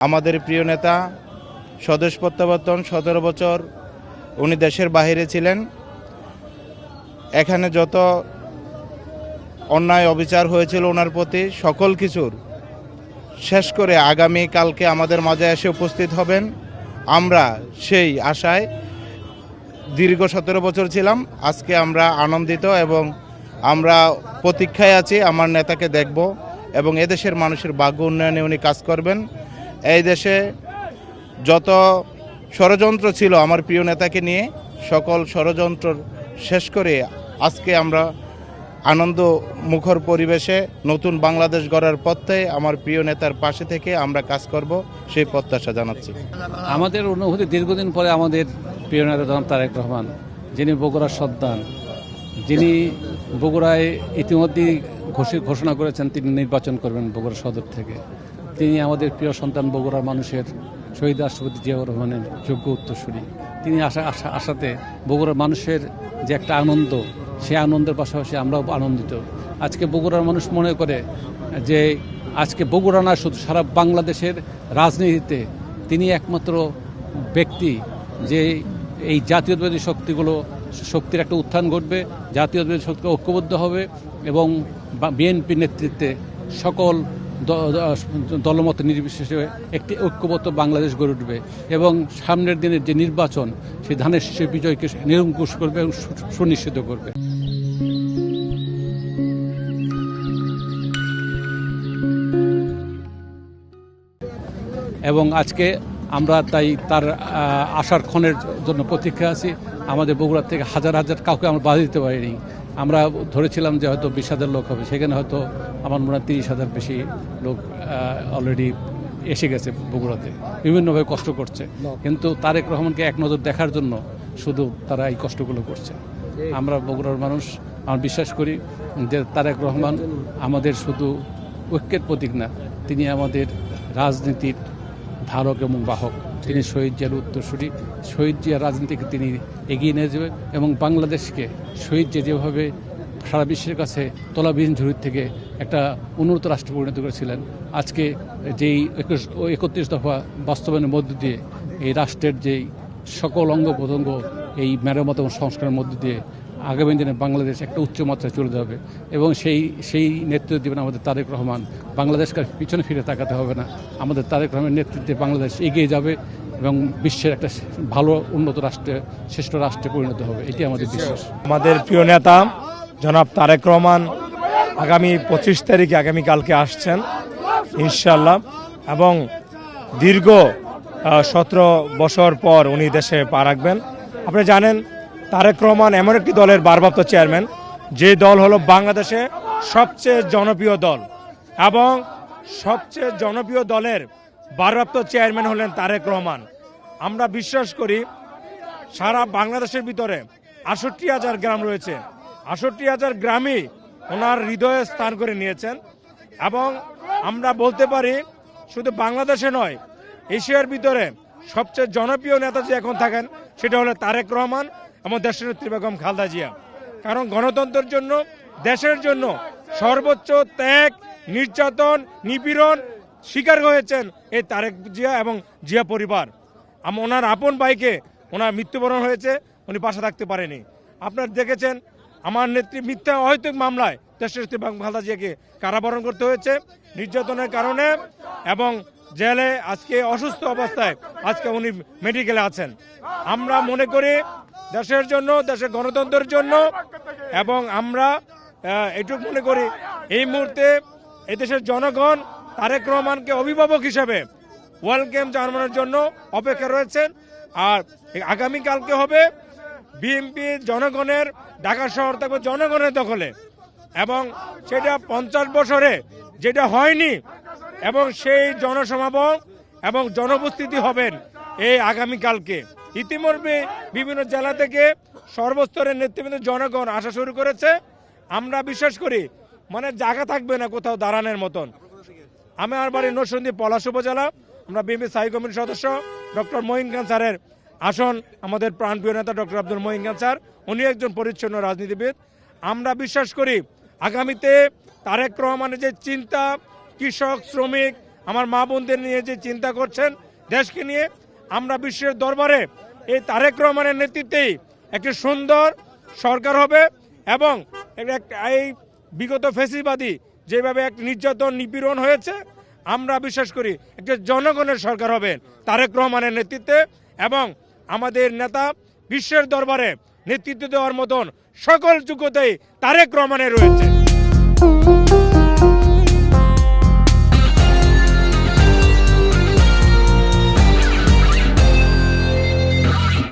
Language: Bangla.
আমাদের প্রিয় নেতা স্বদেশ প্রত্যাবর্তন 17 বছর উনি দেশের বাইরে ছিলেন। এখানে যত অন্যায় অবিচার হয়েছিল ওনার প্রতি সকল কিছুর শেষ করে আগামী কালকে আমাদের মাঝে এসে উপস্থিত হবেন। আমরা সেই আশায় দীর্ঘ 17 বছর ছিলাম। আজকে আমরা আনন্দিত এবং আমরা প্রতীক্ষায় আছি আমার নেতাকে দেখব এবং এদেশের মানুষের ভাগ্য উন্নয়নে উনি কাজ করবেন। এই দেশে যত ষড়যন্ত্র ছিল আমার প্রিয় নেতাকে নিয়ে সকল ষড়যন্ত্র শেষ করে আজকে আমরা আনন্দ মুখর পরিবেশে নতুন বাংলাদেশ গড়ার পথে আমার প্রিয় নেতার পাশে থেকে আমরা কাজ করব সেই প্রত্যাশা জানাচ্ছি। আমাদের অনুভূতি দীর্ঘদিন পরে আমাদের প্রিয় নেতা জনাব তারেক রহমান, যিনি বগুড়ার সন্তান, যিনি বগুড়ায় ইতিমধ্যেই ঘোষণা করেছেন তিনি নির্বাচন করবেন বগুড়া সদর থেকে। তিনি আমাদের প্রিয় সন্তান বগুড়ার মানুষের শহীদ রাষ্ট্রপতি জিয়াউর রহমানের যোগ্য উত্তরসূরি। তিনি আশাতে বগুড়ার মানুষের যে একটা আনন্দ, সেই আনন্দের পাশাপাশি আমরাও আনন্দিত। আজকে বগুড়ার মানুষ মনে করে যে আজকে বগুড়া না শুধু সারা বাংলাদেশের রাজনীতিতে তিনি একমাত্র ব্যক্তি যে এই জাতীয়তাবাদী শক্তির একটা উত্থান ঘটবে, জাতীয়তাবাদী শক্তি ঐক্যবদ্ধ হবে এবং বিএনপি নেতৃত্বে সকল দলমত নির্বিশেষে একটি ঐক্যবদ্ধ বাংলাদেশ গড়ে উঠবে এবং সামনের দিনের যে নির্বাচন সেই ধানের শীষের বিজয়কে নিরঙ্কুশ করবে এবং সুনিশ্চিত করবে। এবং আজকে আমরা তাই তার আসার ক্ষণের জন্য প্রতীক্ষা আছি। আমাদের বগুড়া থেকে হাজার হাজার কাউকে আমরা বাধা দিতে পারিনি। আমরা ধরেছিলাম যে হয়তো 20,000 লোক হবে, সেখানে হয়তো আমার মনে হয় 30,000 বেশি লোক অলরেডি এসে গেছে বগুড়াতে, বিভিন্নভাবে কষ্ট করছে। কিন্তু তারেক রহমানকে এক নজর দেখার জন্য শুধু তারা এই কষ্টগুলো করছে। আমরা বগুড়ার মানুষ আমরা বিশ্বাস করি যে তারেক রহমান আমাদের শুধু ঐক্যের প্রতীক না, তিনি আমাদের রাজনীতির ধারক এবং বাহক। তিনি শহীদ জিয়ার উত্তরসূরি। শহীদ জিয়ার রাজনীতিকে তিনি এগিয়ে নিয়ে যাবেন এবং বাংলাদেশকে শহীদ জিয়া যেভাবে সারা বিশ্বের কাছে তলাবিহীন ঝুড়ির থেকে একটা উন্নত রাষ্ট্রে পরিণত করেছিলেন, আজকে যেই 31 দফা বাস্তবায়নের মধ্য দিয়ে এই রাষ্ট্রের যেই সকল অঙ্গ প্রত্যঙ্গ এই মেরামত এবং সংস্কারের মধ্য দিয়ে আগামী দিনে বাংলাদেশ একটা উচ্চমাত্রায় চলে যাবে এবং সেই নেতৃত্ব দেবেন আমাদের তারেক রহমান। বাংলাদেশকে পিছনে ফিরে তাকাতে হবে না, আমাদের তারেক রহমানের নেতৃত্বে বাংলাদেশ এগিয়ে যাবে এবং বিশ্বের একটা ভালো উন্নত রাষ্ট্রে, শ্রেষ্ঠ রাষ্ট্রে পরিণত হবে, এটি আমাদের বিশ্বাস। আমাদের প্রিয় নেতা জনাব তারেক রহমান আগামী 25 তারিখে আগামীকালকে আসছেন ইনশাল্লাহ এবং দীর্ঘ 17 বছর পর উনি দেশে পা রাখবেন। আপনি জানেন তারেক রহমান এমন একটি দলের ভারপ্রাপ্ত চেয়ারম্যান যে দল হলো বাংলাদেশে সবচেয়ে জনপ্রিয় দল এবং সবচেয়ে জনপ্রিয় দলের ভারপ্রাপ্ত চেয়ারম্যান হলেন তারেক রহমান। আমরা বিশ্বাস করি সারা বাংলাদেশের ভিতরে 68,000 গ্রাম রয়েছে, 68,000 গ্রামই ওনার হৃদয়ে স্থান করে নিয়েছেন এবং আমরা বলতে পারি শুধু বাংলাদেশে নয়, এশিয়ার ভিতরে সবচেয়ে জনপ্রিয় নেতা যে এখন থাকেন সেটা হলো তারেক রহমান এবং দেশনেত্রী বেগম খালেদা জিয়া। কারণ গণতন্ত্রের জন্য, দেশের জন্য সর্বোচ্চ ত্যাগ, নির্যাতন, নিপীড়ন শিকার হয়েছেন এই তারেক জিয়া এবং জিয়া পরিবার। ওনার আপন ভাইকে ওনার মৃত্যুবরণ হয়েছে, উনি পাশে থাকতে পারেনি। আপনারা দেখেছেন আমার নেত্রী মিথ্যা অহেতুক মামলায় দেশনেত্রী বেগম খালেদা জিয়াকে কারাবরণ করতে হয়েছে নির্যাতনের কারণে এবং জেলে আজকে অসুস্থ অবস্থায় আজকে উনি মেডিকেলে আছেন। আমরা মনে করি দেশের জন্য, দেশের গণতন্ত্রের জন্য এবং আমরা এটুকু মনে করি এই মুহূর্তে এদেশের জনগণ তারেক রহমানকে অভিভাবক হিসেবে ওয়েলকাম জানানোর জন্য অপেক্ষা রয়েছেন। আর আগামীকালকে হবে বিএনপি জনগণের, ঢাকা শহর থাকবে জনগণের দখলে এবং সেটা 50 বছরে যেটা হয়নি এবং সেই জনসমাগম এবং জনউপস্থিতি হবেন এই আগামীকালকে। ইতিমধ্যে বিভিন্ন জেলা থেকে সর্বস্তরের নেতৃবৃন্দ জনগণ আসা শুরু করেছে। আমরা বিশ্বাস করি মানে জায়গা থাকবে না কোথাও দাঁড়ানোর মতন। আমার বাড়ি নরসিংদী পলাশ উপজেলা। আমরা বিএনপি স্থায়ী কমিটির সদস্য ডক্টর মঈন খান স্যারের আসন, আমাদের প্রাণপ্রিয় নেতা ডক্টর আব্দুল মঈন খান স্যার, উনি একজন পরিচ্ছন্ন রাজনীতিবিদ। আমরা বিশ্বাস করি আগামীতে তারেক রহমানের যে চিন্তা, কৃষক, শ্রমিক আমার মা বোনদের নিয়ে যে চিন্তা করছেন দেশকে নিয়ে, আমরা বিশ্বের দরবারে এই তারেক রহমানের নেতৃত্বেই একটি সুন্দর সরকার হবে এবং এই বিগত ফ্যাসিবাদী যেভাবে এক নির্যাতন নিপীড়ন হয়েছে, আমরা বিশ্বাস করি একটা জনগণের সরকার হবে তারেক রহমানের নেতৃত্বে এবং আমাদের নেতা বিশ্বের দরবারে নেতৃত্ব দেওয়ার মতন সকল যোগ্যতাই তারেক রহমানের রয়েছে।